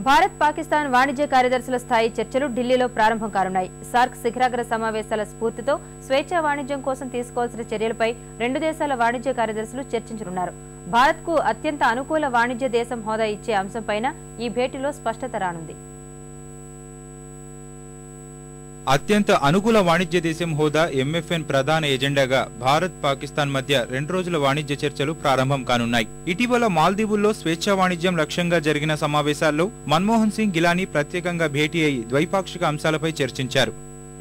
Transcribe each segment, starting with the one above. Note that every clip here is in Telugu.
భారత్ పాకిస్తాన్ వాణిజ్య కార్యదర్శుల స్థాయి చర్చలు ఢిల్లీలో ప్రారంభం కానున్నాయి. సార్క్ శిఖరాగ్ర సమావేశాల స్ఫూర్తితో స్వేచ్ఛా వాణిజ్యం కోసం తీసుకోవాల్సిన చర్యలపై రెండు దేశాల వాణిజ్య కార్యదర్శులు చర్చించనున్నారు. భారత్కు అత్యంత అనుకూల వాణిజ్య దేశం హోదా ఇచ్చే అంశంపైన ఈ భేటీలో స్పష్టత రానుంది. అత్యంత అనుకూల వాణిజ్య దేశం హోదా ఎంఎఫ్ఎన్ ప్రధాన ఎజెండాగా భారత్ పాకిస్తాన్ మధ్య 2 రోజుల వాణిజ్య చర్చలు ప్రారంభం కానున్నాయి. ఇటీవల మాల్దీవుల్లో స్వేచ్ఛా వాణిజ్యం లక్ష్యంగా జరిగిన సమావేశాల్లో మన్మోహన్ సింగ్ గిలానీ ప్రత్యేకంగా భేటీ అయి ద్వైపాక్షిక అంశాలపై చర్చించారు.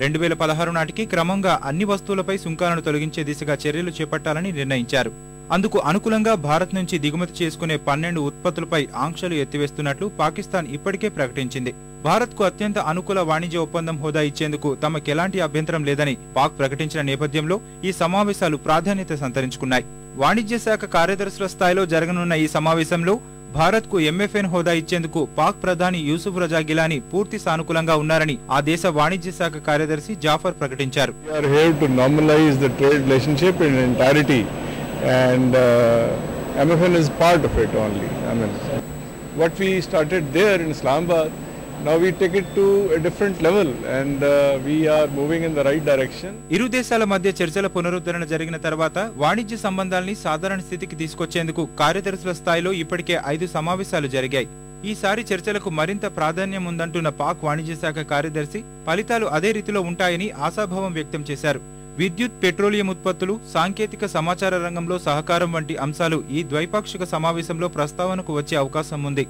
2016 నాటికి క్రమంగా అన్ని వస్తువులపై సుంకాలను తొలగించే దిశగా చర్యలు చేపట్టాలని నిర్ణయించారు. అందుకు అనుకూలంగా భారత్ నుంచి దిగుమతి చేసుకునే 12 ఉత్పత్తులపై ఆంక్షలు ఎత్తివేస్తున్నట్లు పాకిస్తాన్ ఇప్పటికే ప్రకటించింది. భారత్కు అత్యంత అనుకూల వాణిజ్య ఒప్పందం హోదా ఇచ్చేందుకు తమకెలాంటి అభ్యంతరం లేదని పాక్ ప్రకటించిన నేపథ్యంలో ఈ సమావేశాలు ప్రాధాన్యత సంతరించుకున్నాయి. వాణిజ్య శాఖ కార్యదర్శుల స్థాయిలో జరగనున్న ఈ సమావేశంలో భారత్కు ఎంఎఫ్ఎన్ హోదా ఇచ్చేందుకు పాక్ ప్రధాని యూసుఫ్ రజా గిలానీ పూర్తి సానుకూలంగా ఉన్నారని ఆ దేశ వాణిజ్య శాఖ కార్యదర్శి జాఫర్ ప్రకటించారు. And MFN is part of it only. I mean, what we started there in Islamabad, now we take it to a different level and we are moving in the right direction. ఇరు దేశాల మధ్య చర్చల పునరుద్ధరణ జరిగిన తర్వాత వాణిజ్య సంబంధాల్ని సాధారణ స్థితికి తీసుకొచ్చేందుకు కార్యదర్శుల స్థాయిలో ఇప్పటికే 5 సమావేశాలు జరిగాయి. ఈసారి చర్చలకు మరింత ప్రాధాన్యం ఉందంటున్న పాక్ వాణిజ్య శాఖ కార్యదర్శి ఫలితాలు అదే రీతిలో ఉంటాయని ఆశాభావం వ్యక్తం చేశారు. విద్యుత్, పెట్రోలియం ఉత్పత్తులు, సాంకేతిక సమాచార రంగంలో సహకారం వంటి అంశాలు ఈ ద్వైపాక్షిక సమావేశంలో ప్రస్తావనకు వచ్చే అవకాశం ఉంది.